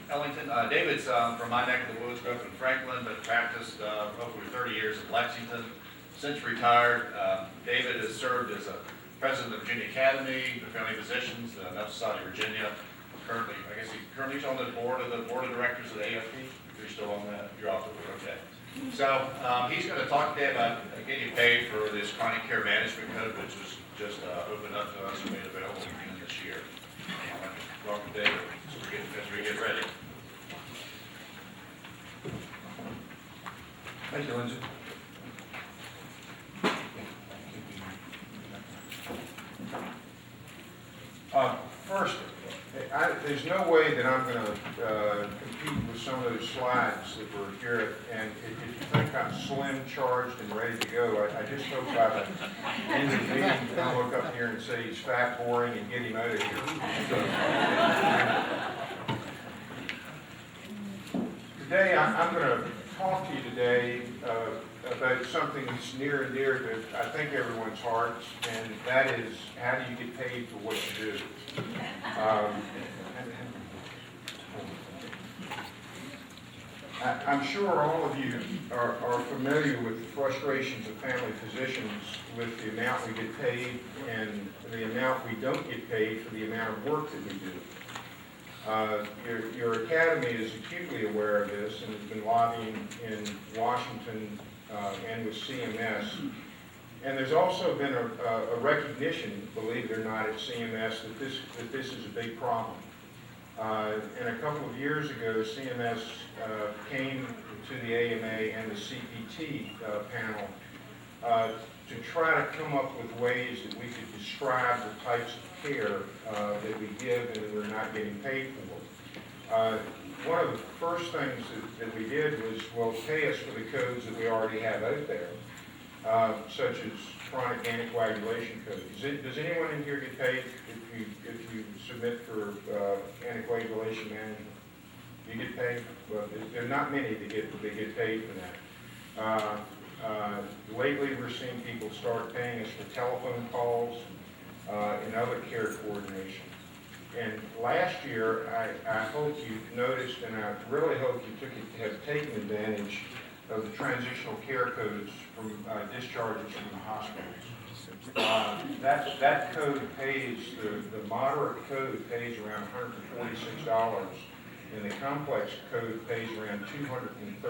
Ellington. David's from my neck of the woods, grew up in Franklin, but practiced over 30 years in Lexington. Since retired, David has served as a president of Virginia Academy, the Family Physicians, Medical Society of Virginia. Currently, I guess he's on the board of directors of the VAFP. If you're still on that, you're off the board, okay. So he's going to talk today about getting paid for this chronic care management code, which was just opened up to us and made available in this year. Welcome, David, as we get ready. Thank you, Lindsay. First, there's no way that I'm going to compete with some of those slides that were here. And if you think I'm slim, charged, and ready to go, I just hope by the end of the meeting, I'll look up here and say he's fat, boring, and get him out of here. Today, I'm going to talk to you today about something that's near and dear to, I think, everyone's hearts, and that is, how do you get paid for what you do? I'm sure all of you are familiar with the frustrations of family physicians with the amount we get paid and the amount we don't get paid for the amount of work that we do. Your academy is acutely aware of this and has been lobbying in Washington and with CMS. And there's also been a recognition, believe it or not, at CMS that this is a big problem. And a couple of years ago, CMS came to the AMA and the CPT panel to try to come up with ways that we could describe the types of care that we give and that we're not getting paid for. One of the first things that we did was, well, pay us for the codes that we already have out there, such as chronic anticoagulation codes. Does anyone in here get paid if you submit for anticoagulation management? Do you get paid? Well, there are not many that get paid for that. Lately, we're seeing people start paying us for telephone calls and other care coordination. And last year, I hope you noticed, and I really hope you have taken advantage of the transitional care codes from discharges from the hospitals. That code pays, the moderate code pays around $146, and the complex code pays around $230. And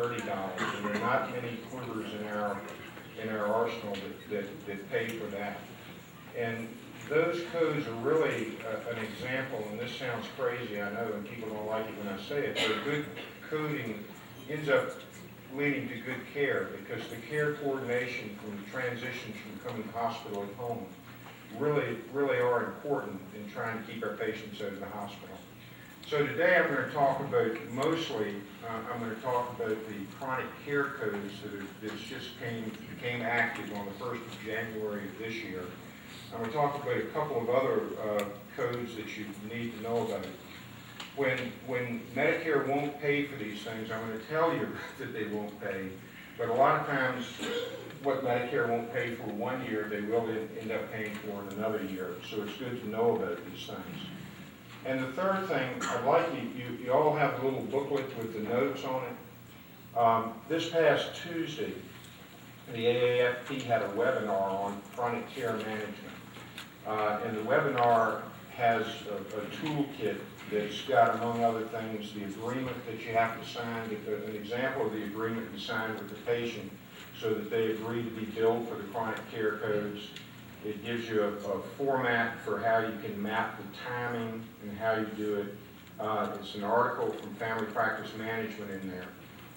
there are not many quivers in our arsenal that pay for that. And those codes are really an example, and this sounds crazy, I know, and people don't like it when I say it, but good coding ends up leading to good care, because the care coordination from the transitions from coming to hospital and home really are important in trying to keep our patients out of the hospital. So today I'm going to talk about, mostly, I'm going to talk about the chronic care codes that just became active on the 1st of January of this year. I'm going to talk about a couple of other codes that you need to know about. When Medicare won't pay for these things, I'm going to tell you that they won't pay, but a lot of times what Medicare won't pay for one year, they will end up paying for in another year, so it's good to know about these things. And the third thing, I'd like you all have a little booklet with the notes on it. This past Tuesday, the AAFP had a webinar on chronic care management. And the webinar has a toolkit that's got, among other things, the agreement that you have to sign, an example of the agreement you sign with the patient so that they agree to be billed for the chronic care codes. It gives you a format for how you can map the timing and how you do it. It's an article from Family Practice Management in there.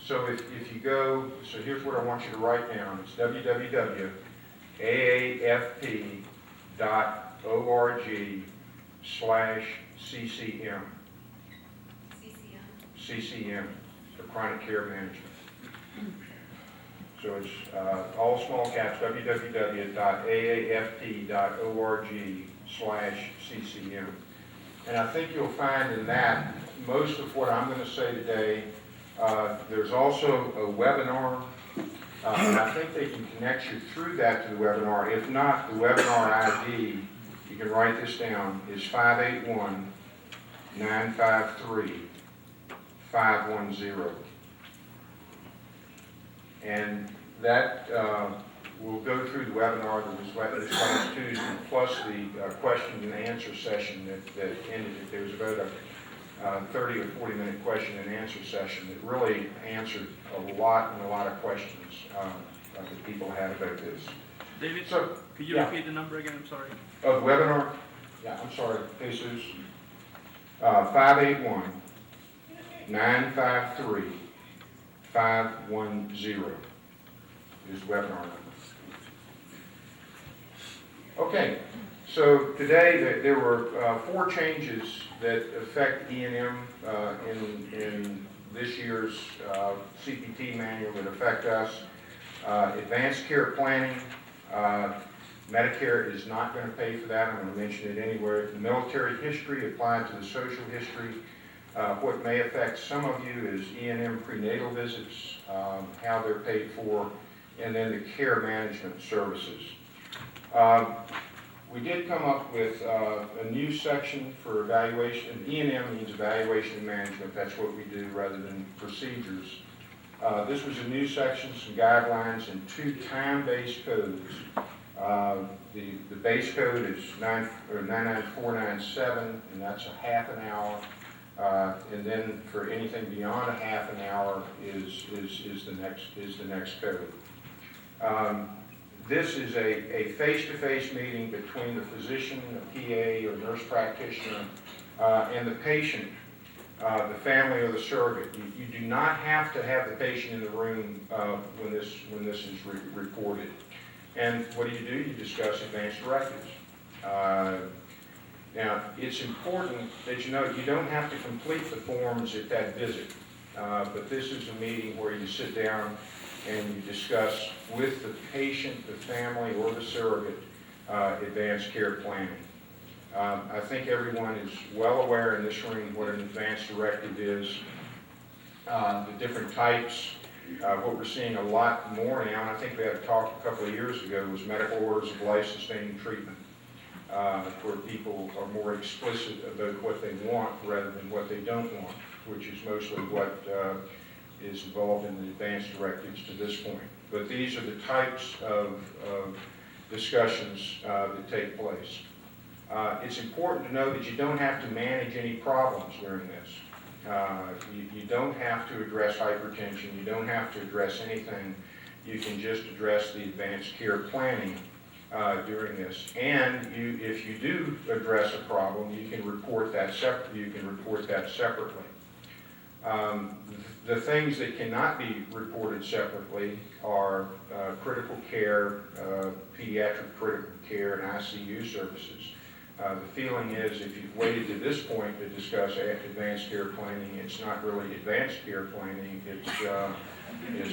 So if you go, so here's what I want you to write down. It's www.aafp.org/CCM. CCM for chronic care management. So it's all small caps, www.aafp.org/CCM. And I think you'll find in that most of what I'm going to say today. There's also a webinar, and I think they can connect you through that to the webinar. If not, the webinar ID, you can write this down, is 581-953-5655. 510. And that will go through the webinar that was last Tuesday, plus the question and answer session that ended it. There was about a 30 or 40 minute question and answer session that really answered a lot of questions that people had about this. David, So, could you yeah. repeat the number again? I'm sorry. Oh, the webinar? Yeah, I'm sorry, Jesus. 581-953-510 is the webinar number. Okay, so today there were 4 changes that affect E&M in this year's CPT manual that affect us. Advanced care planning, Medicare is not going to pay for that. I'm going to mention it anyway. The military history applied to the social history. What may affect some of you is E&M prenatal visits, how they're paid for, and then the care management services. We did come up with a new section for evaluation. E&M means evaluation and management. That's what we do rather than procedures. This was a new section, some guidelines, and 2 time-based codes. The base code is 99497, and that's a half an hour. And then for anything beyond a half an hour is the next code. This is a face-to-face meeting between the physician, a PA, or nurse practitioner, and the patient, the family, or the surrogate. You do not have to have the patient in the room when this is reported. And what do? You discuss advanced directives. Now, it's important that you know you don't have to complete the forms at that visit, but this is a meeting where you sit down and you discuss with the patient, the family, or the surrogate advanced care planning. I think everyone is well aware in this room what an advanced directive is, the different types. What we're seeing a lot more now, and I think we had a talk a couple of years ago, was medical orders of life-sustaining treatment, where people are more explicit about what they want rather than what they don't want, which is mostly what is involved in the advanced directives to this point. But these are the types of discussions that take place. It's important to know that you don't have to manage any problems during this. You don't have to address hypertension. You don't have to address anything. You can just address the advanced care planning during this. And if you do address a problem, you can report that separately. The things that cannot be reported separately are critical care, pediatric critical care, and ICU services. The feeling is if you've waited to this point to discuss advanced care planning, it's not really advanced care planning, it's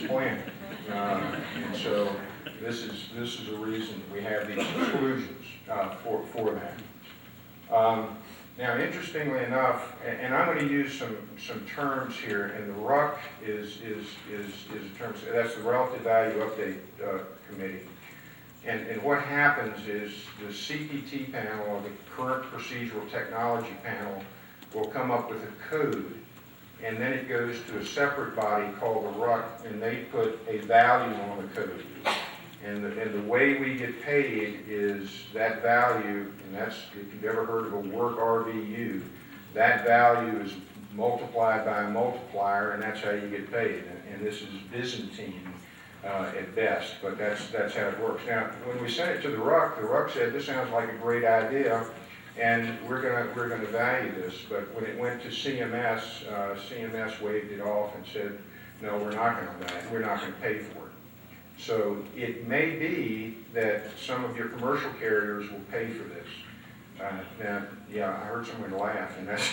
planning. And so this is a reason we have these exclusions for that. Now, interestingly enough, and I'm going to use some terms here, and the RUC is a term, that's the Relative Value Update Committee. And what happens is the CPT panel, or the current procedural technology panel, will come up with a code, and then it goes to a separate body called the RUC, and they put a value on the code. And the way we get paid is that value, and that's, if you've ever heard of a work RVU, that value is multiplied by a multiplier, and that's how you get paid. And this is Byzantine at best, but that's how it works. Now, when we sent it to the RUC said, this sounds like a great idea, and we're gonna value this. But when it went to CMS, CMS waved it off and said, no, we're not gonna pay for it. So it may be that some of your commercial carriers will pay for this. Now, yeah, I heard someone laugh, and that's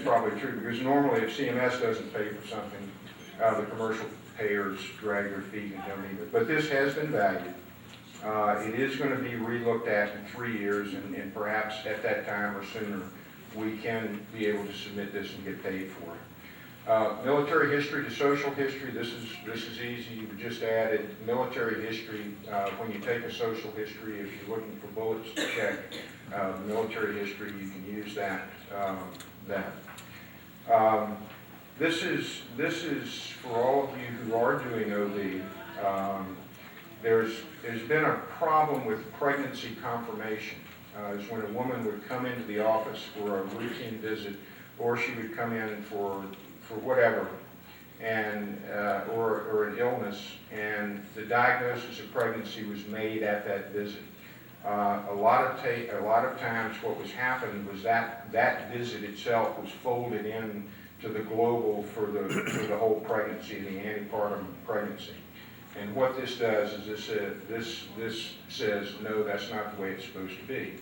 probably true, because normally if CMS doesn't pay for something, the commercial payers drag their feet and don't either. But this has been valued. It is going to be relooked at in 3 years, and perhaps at that time or sooner, we can be able to submit this and get paid for it. Military history to social history, this is easy. You just added military history. When you take a social history, if you're looking for bullets to check, military history, you can use that. This is for all of you who are doing OB. There's been a problem with pregnancy confirmation. Is when a woman would come into the office for a routine visit, or she would come in for whatever, and or an illness, and the diagnosis of pregnancy was made at that visit. A lot of times what was happening was that visit itself was folded in to the global for the whole pregnancy, the antepartum pregnancy. And what this does is this says, no, that's not the way it's supposed to be.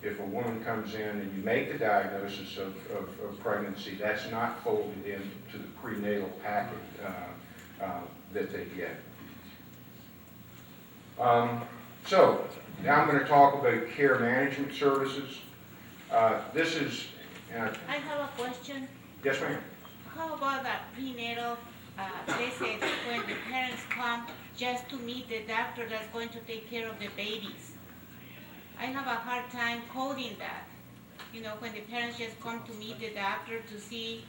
If a woman comes in and you make the diagnosis of pregnancy, that's not folded into the prenatal packet that they get. So now I'm going to talk about care management services. This is... I have a question. Yes, ma'am. How about that prenatal visit when the parents come just to meet the doctor that's going to take care of the babies? I have a hard time coding that. You know, when the parents just come to meet the doctor to see,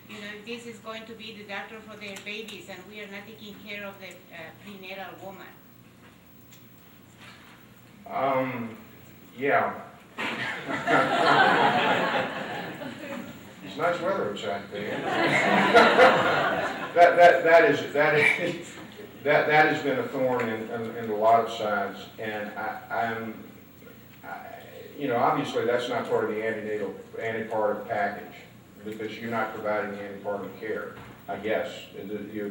you know, if this is going to be the doctor for their babies and we are not taking care of the prenatal woman. Yeah. It's nice weather outside today. That has been a thorn in a lot of sides, and you know, obviously that's not part of the antepartum package because you're not providing the antepartum care, I guess, you're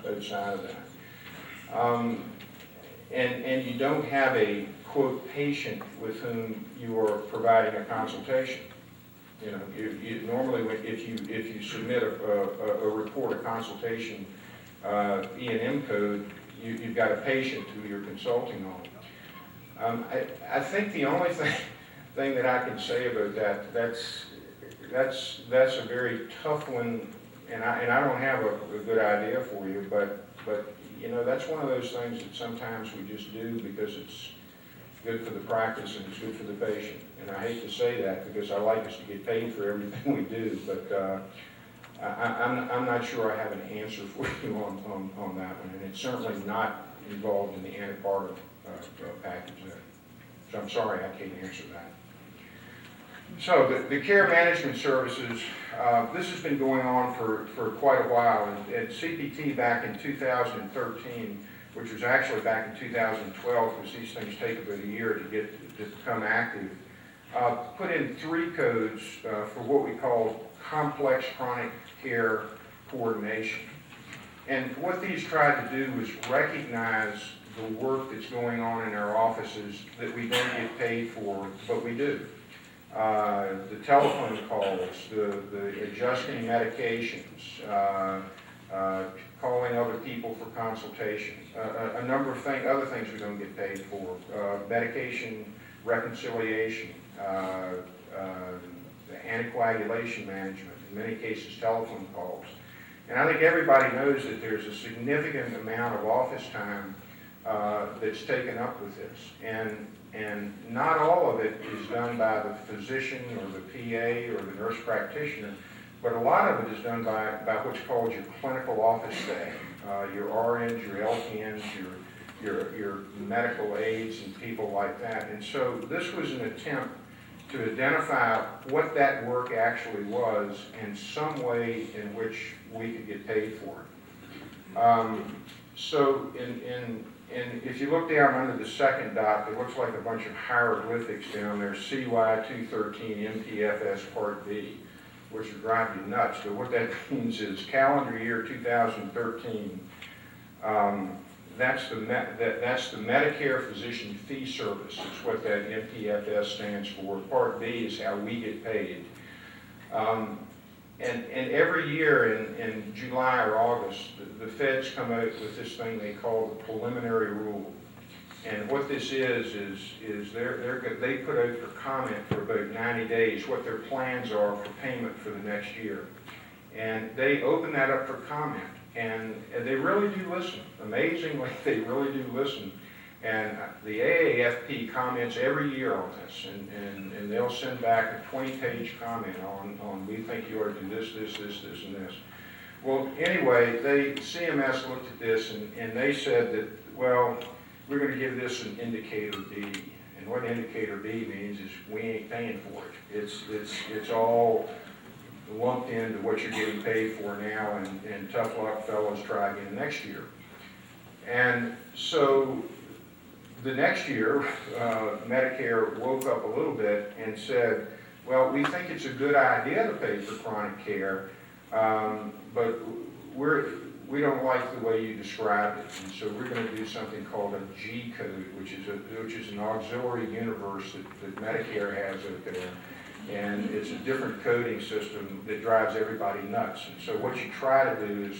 outside of that. And you don't have a, quote, patient with whom you are providing a consultation. You know, you normally, if you submit a report, a consultation, E&M code, you've got a patient who you're consulting on. I think the only thing that I can say about that's a very tough one, and I don't have a good idea for you, but you know, that's one of those things that sometimes we just do because it's good for the practice and it's good for the patient. And I hate to say that because I like us to get paid for everything we do, but I'm not sure I have an answer for you on that one, and it's certainly not involved in the antepartum package there. So I'm sorry I can't answer that. So the care management services, this has been going on for quite a while, and at CPT back in 2013, which was actually back in 2012, because these things take about a year to become active, put in 3 codes for what we call complex chronic care coordination. And what these tried to do was recognize the work that's going on in our offices that we don't get paid for, but we do. The telephone calls, the adjusting medications, calling other people for consultation, a number of other things we don't get paid for, medication reconciliation, anticoagulation management, in many cases telephone calls. And I think everybody knows that there's a significant amount of office time that's taken up with this. And not all of it is done by the physician or the PA or the nurse practitioner, but a lot of it is done by what's called your clinical office staff, your RNs, your LPNs, your medical aides and people like that. And so this was an attempt to identify what that work actually was and some way in which we could get paid for it. So and if you look down under the second dot, it looks like a bunch of hieroglyphics down there, CY 213 MPFS Part B, which will drive you nuts. But what that means is calendar year 2013, that's the Medicare Physician Fee Service. It's what that MPFS stands for. Part B is how we get paid. And every year in July or August, the feds come out with this thing they call the preliminary rule. And what this is they put out for comment for about 90 days what their plans are for payment for the next year. And they open that up for comment. And they really do listen. Amazingly, they really do listen. And the AAFP comments every year on this, and they'll send back a 20-page comment on we think you ought to do this, this, this, this, and this. Well, anyway, CMS looked at this and they said that, well, we're gonna give this an indicator B. And what indicator B means is we ain't paying for it. It's all lumped into what you're getting paid for now, and tough luck, fellows, try again next year. And so the next year, Medicare woke up a little bit and said, well, we think it's a good idea to pay for chronic care, but we don't like the way you described it, and so we're going to do something called a G code, which is an auxiliary universe that Medicare has out there, and it's a different coding system that drives everybody nuts. And so what you try to do is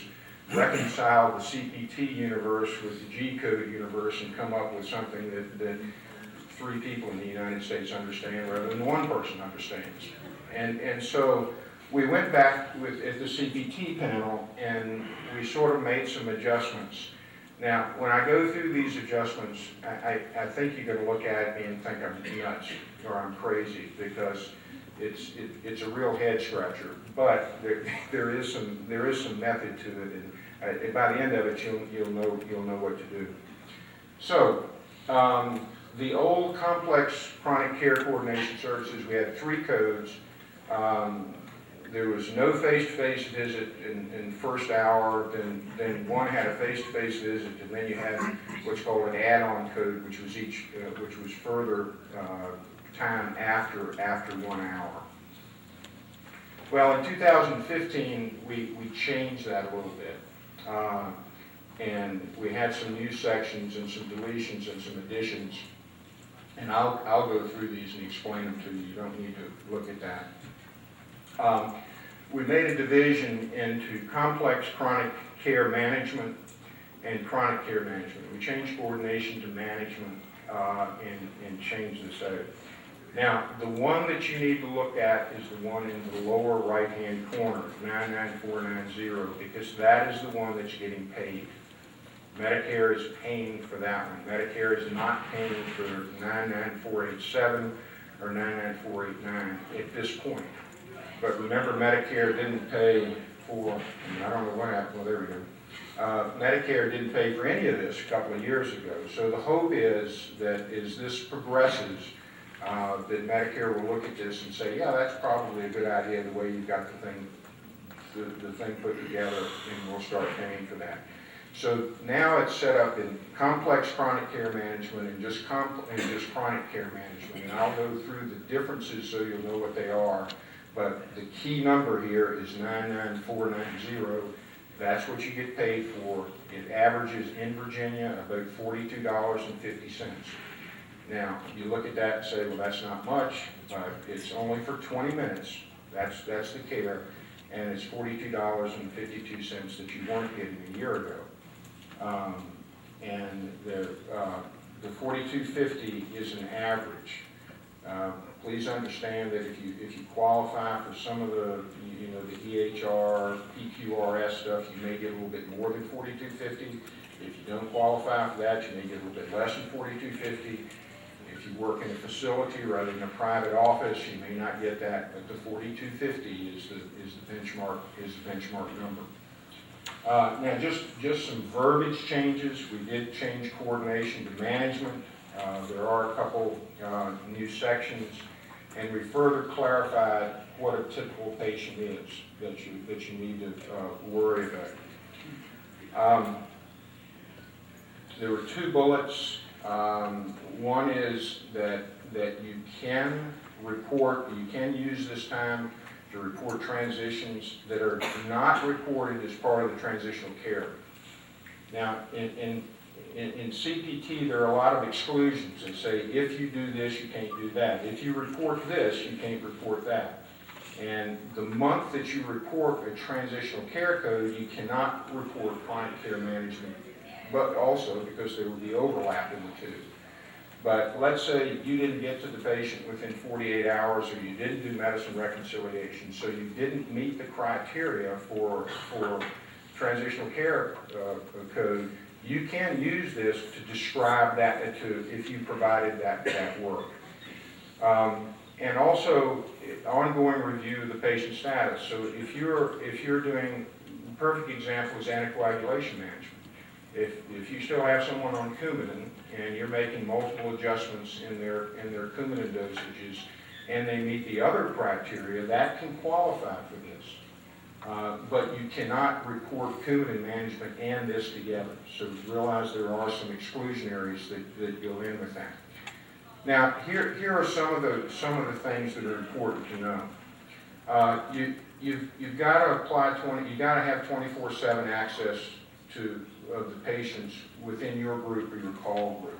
reconcile the CPT universe with the G code universe and come up with something that 3 people in the United States understand rather than 1 person understands. And so we went back at the CPT panel and we sort of made some adjustments. Now, when I go through these adjustments, I think you're going to look at me and think I'm nuts or I'm crazy, because it's a real head scratcher. But there is some method to it, and by the end of it, you'll know what to do. So, the old complex chronic care coordination services, we had 3 codes. There was no face-to-face visit in the first hour, then one had a face-to-face visit, and then you had what's called an add-on code, which was further time after 1 hour. Well, in 2015, we changed that a little bit, and we had some new sections and some deletions and some additions, and I'll go through these and explain them to you. You don't need to look at that. We made a division into complex chronic care management and chronic care management. We changed coordination to management and changed this out. Now, the one that you need to look at is the one in the lower right-hand corner, 99490, because that is the one that's getting paid. Medicare is paying for that one. Medicare is not paying for 99487 or 99489 at this point. But remember, Medicare didn't pay for, I don't know what happened, well, there we go. Medicare didn't pay for any of this a couple of years ago. So the hope is that as this progresses, that Medicare will look at this and say, yeah, that's probably a good idea the way you've got the thing put together, and we'll start paying for that. So now it's set up in complex chronic care management and just chronic care management. And I'll go through the differences so you'll know what they are. But the key number here is 99490. That's what you get paid for. It averages in Virginia about $42.50. Now, you look at that and say, well, that's not much, but it's only for 20 minutes. That's the care, and it's $42.52 that you weren't getting a year ago. And the $42.50 is an average. Please understand that if you qualify for some of the the EHR, PQRS stuff, you may get a little bit more than $42.50. If you don't qualify for that, you may get a little bit less than $42.50. If you work in a facility rather than a private office, you may not get that, but the $42.50 is the benchmark number. Now, just some verbiage changes. We did change coordination to management. There are a couple new sections, and we further clarified what a typical patient is that you need to worry about. There were 2 bullets. One is that you can use this time to report transitions that are not reported as part of the transitional care. Now, in CPT, there are a lot of exclusions that say if you do this, you can't do that. If you report this, you can't report that. And the month that you report a transitional care code, you cannot report chronic care management, but also because there would be overlap in the 2. But let's say you didn't get to the patient within 48 hours, or you didn't do medicine reconciliation, so you didn't meet the criteria for transitional care code. You can use this to describe that if you provided that work. And also ongoing review of the patient status. So if you're doing perfect example is anticoagulation management. If you still have someone on Coumadin and you're making multiple adjustments in their Coumadin dosages and they meet the other criteria, that can qualify for this. But you cannot report Coumadin management and this together. So realize there are some exclusionaries that go in with that. Now, here are some of the things that are important to know. You've got to apply you've got to have 24/7 access to the patients within your group or your call group.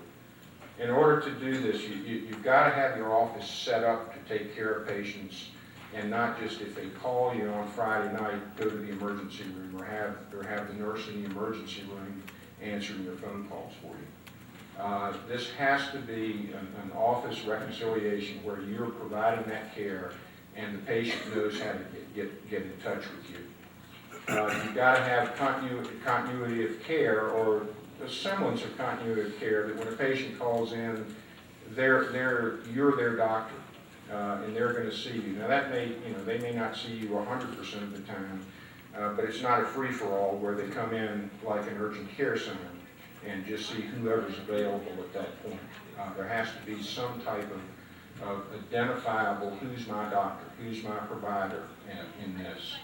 In order to do this, you've got to have your office set up to take care of patients, and not just if they call you on Friday night, go to the emergency room or have the nurse in the emergency room answering your phone calls for you. This has to be an office reconciliation where you're providing that care and the patient knows how to get in touch with you. You've got to have continuity of care, or a semblance of continuity of care, that when a patient calls in, you're their doctor, and they're going to see you. Now that they may not see you 100% of the time, but it's not a free-for-all where they come in like an urgent care center and just see whoever's available at that point. There has to be some type of identifiable, who's my doctor, who's my provider in this.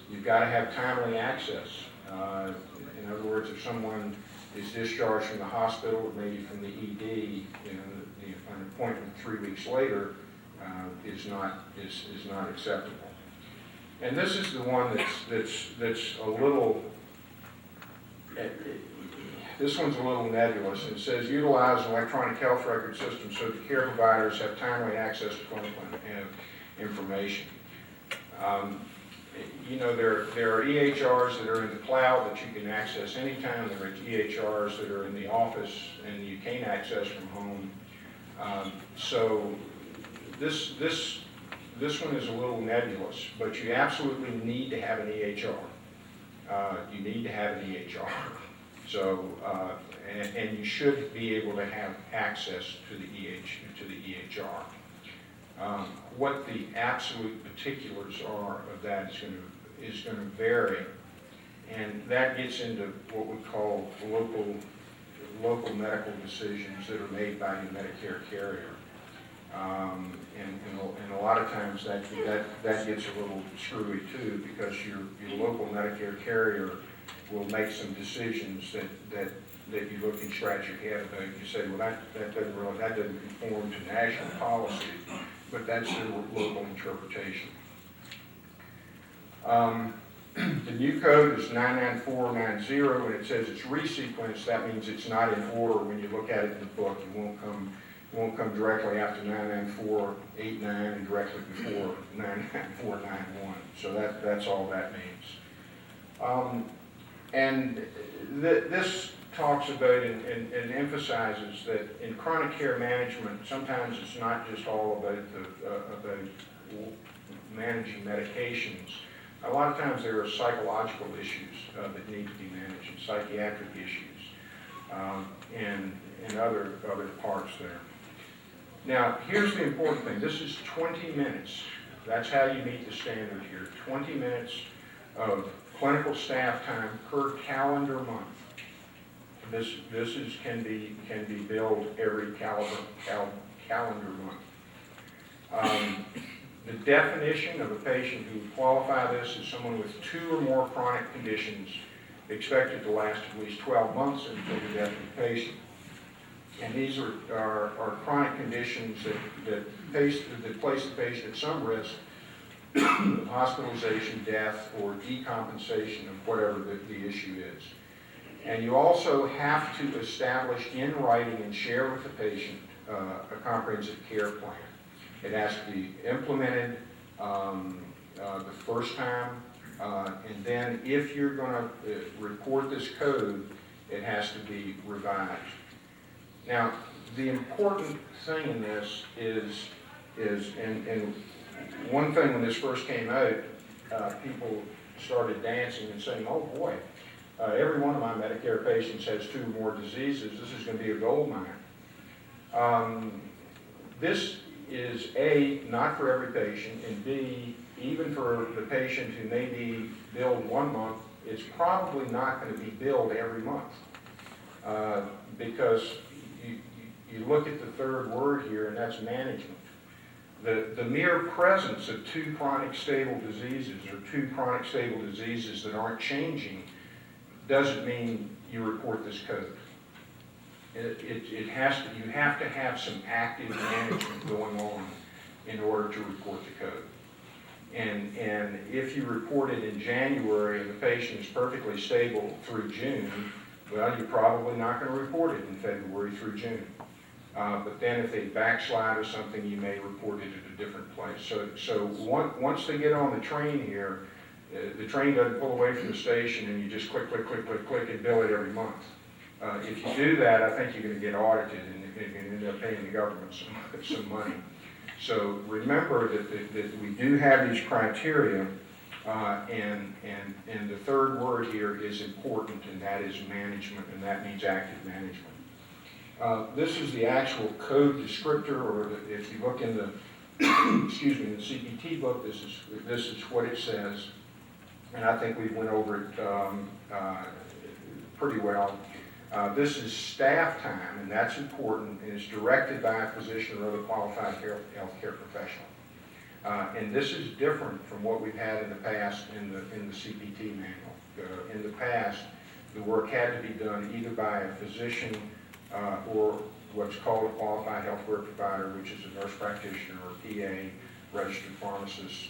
You've got to have timely access. In other words, if someone is discharged from the hospital or maybe from the ED, an appointment 3 weeks later is not acceptable. And this is the one that's a little. This one's a little nebulous. It says utilize an electronic health record system so that care providers have timely access to clinical information. There are EHRs that are in the cloud that you can access anytime. There are EHRs that are in the office and you can't access from home. So this one is a little nebulous, but you absolutely need to have an EHR. You need to have an EHR. So, and you should be able to have access to the EHR. What the absolute particulars are of that is going to vary, and that gets into what we call local medical decisions that are made by your Medicare carrier. And a lot of times that gets a little screwy too, because your local Medicare carrier will make some decisions that you look and scratch your head about. You say, well, that doesn't conform to national policy, but that's their local interpretation. The new code is 99490, and it says it's resequenced. That means it's not in order when you look at it in the book. It won't come directly after 99489 and directly before 99491. So that's all that means. And this talks about and emphasizes that in chronic care management, sometimes it's not just all about managing medications. A lot of times there are psychological issues that need to be managed, and psychiatric issues, and other parts there. Now, here's the important thing. This is 20 minutes. That's how you meet the standard here. 20 minutes of clinical staff time per calendar month. This can be billed every calendar month. The definition of a patient who would qualify this is someone with 2 or more chronic conditions expected to last at least 12 months until the death of the patient. And these are chronic conditions that place the patient at some risk of hospitalization, death, or decompensation of whatever the issue is. And you also have to establish in writing and share with the patient a comprehensive care plan. It has to be implemented the first time, and then if you're going to report this code, it has to be revised. Now, the important thing in this is and one thing when this first came out, people started dancing and saying, oh boy, every one of my Medicare patients has 2 or more diseases. This is going to be a gold mine. This is A, not for every patient, and B, even for the patient who may be billed 1 month, it's probably not going to be billed every month. Because you look at the third word here, and that's management. The mere presence of 2 chronic stable diseases or 2 chronic stable diseases that aren't changing doesn't mean you report this code. You have to have some active management going on in order to report the code. And if you report it in January and the patient is perfectly stable through June, well, you're probably not going to report it in February through June. But then if they backslide or something, you may report it at a different place. So once they get on the train here, the train doesn't pull away from the station and you just click, click, click, click, click and bill it every month. If you do that, I think you're going to get audited and you're going to end up paying the government some money. So remember that we do have these criteria, and the third word here is important, and that is management, and that means active management. This is the actual code descriptor, or if you look in the excuse me, in the CPT book, this is what it says, and I think we went over it pretty well. This is staff time, and that's important, and it's directed by a physician or other qualified healthcare professional. And this is different from what we've had in the past in the CPT manual. In the past, the work had to be done either by a physician or what's called a qualified healthcare provider, which is a nurse practitioner or PA, registered pharmacist,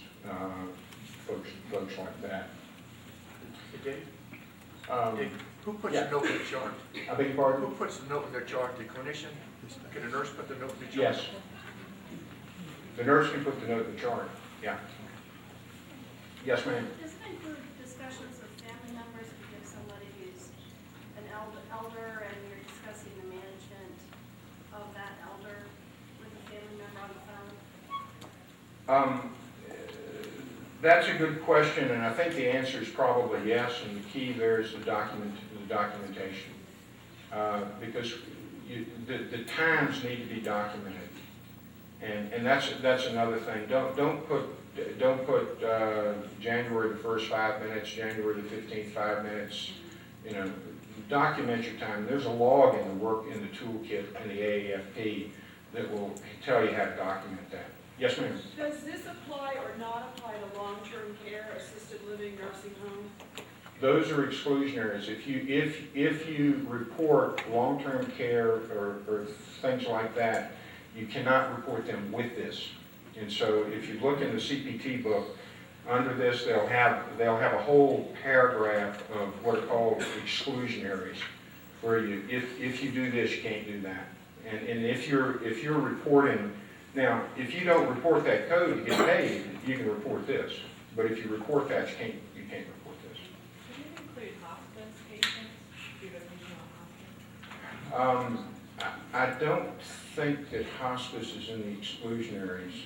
folks like that. Dave? Dave, who puts the note in the chart? I beg your pardon? Who puts the note in the chart? The clinician? Can a nurse put the note in the chart? Yes. The nurse can put the note in the chart. Yeah. Yes, ma'am. Does it include discussions with family members? If you have somebody who's an elder and you're discussing the management of that elder with a family member on the phone? That's a good question, and I think the answer is probably yes, and the key there is the documentation. Because the times need to be documented. And that's another thing. Don't put January the 1st 5 minutes, January the 15th 5 minutes. You know, document your time. There's a log in the toolkit in the AAFP that will tell you how to document that. Yes, ma'am. Does this apply or not apply to long-term care, assisted living, nursing home? Those are exclusionaries. If you report long-term care or things like that, you cannot report them with this. And so if you look in the CPT book, under this they'll have a whole paragraph of what are called exclusionaries, where if you do this, you can't do that. And if you're reporting, now if you don't report that code, you get paid, you can report this. But if you report that, you can't report this. Should it include hospice patients? Do you have a patient on hospice? I don't think that hospice is in the exclusionaries.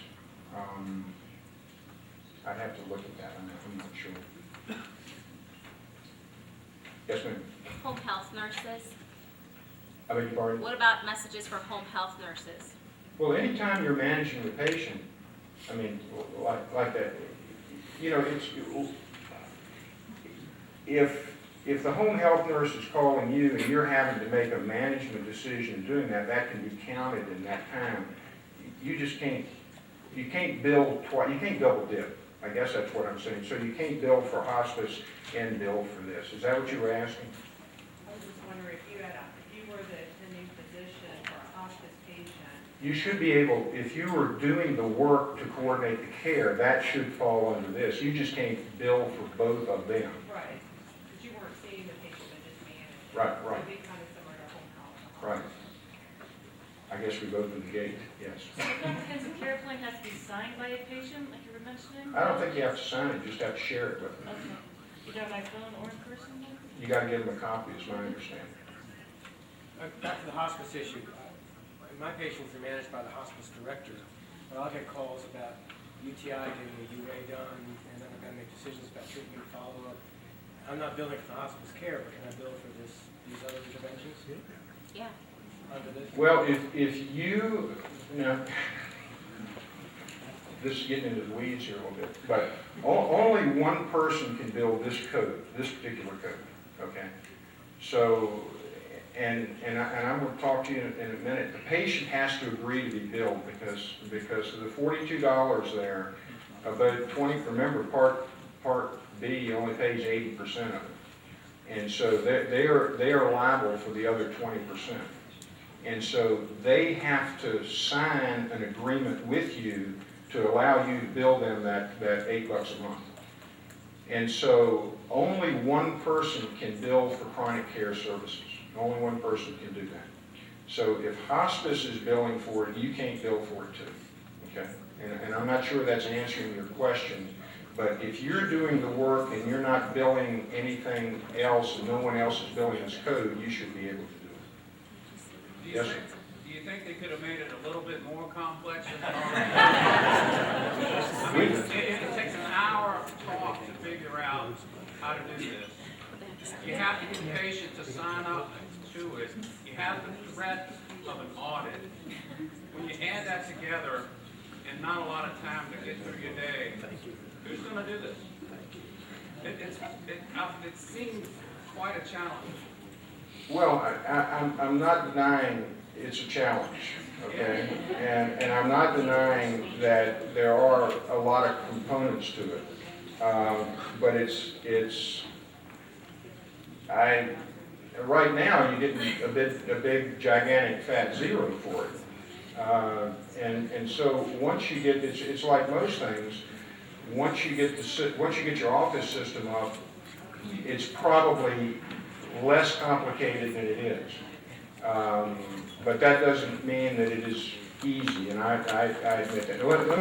I'd have to look at that. I'm not sure. Yes, ma'am. Home health nurses. I beg your pardon? What about messages for home health nurses? Well, anytime you're managing the patient, I mean, like that, you know, if the home health nurse is calling you and you're having to make a management decision doing that, that can be counted in that time. You just can't, you can't bill twice, you can't double dip. I guess that's what I'm saying. So you can't bill for hospice and bill for this. Is that what you were asking? I was just wondering if you were the attending physician for a hospice patient. You should be able, if you were doing the work to coordinate the care, that should fall under this. You just can't bill for both of them. Right. But you weren't seeing the patient, but just managing. Right. It'd be kind of similar to home health. Right. I guess we've opened the gate, yes. So the comprehensive care plan has to be signed by a patient, like you were mentioning? I don't think you have to sign it, you just have to share it with them. Okay. You got my phone or in person then? You gotta give them a copy, is my understanding. Back to the hospice issue. My patients are managed by the hospice director, but I'll get calls about UTI getting a UA done, and then I've got to make decisions about treatment and follow-up. I'm not billing for the hospice care, but can I bill for these other interventions Yeah. under this? Well, if you know, this is getting into the weeds here a little bit, but only one person can build this code, this particular code, okay? So, and I'm going to talk to you in a minute. The patient has to agree to be billed because of the $42 there, about 20, remember Part B only pays 80% of it. And so they are liable for the other 20%. And so they have to sign an agreement with you to allow you to bill them that $8 a month. And so only one person can bill for chronic care services. Only one person can do that. So if hospice is billing for it, you can't bill for it too, okay? And I'm not sure that's answering your question, but if you're doing the work and you're not billing anything else and no one else is billing this code, you should be able to do it. Do you Yes, think, sir. do you think they could have made it a little bit more complex than it I mean, it takes an hour of talk to figure out how to do this. You have to get the patient to sign up to it. You have the threat of an audit. When you add that together and not a lot of time to get through your day, who's going to do this? It seems quite a challenge. Well, I'm not denying it's a challenge, okay? And I'm not denying that there are a lot of components to it. But right now, you're getting a big gigantic fat zero for it. And so once you get, it's like most things, once you get your office system up, it's probably less complicated than it is. But that doesn't mean that it is easy, and I admit that. Let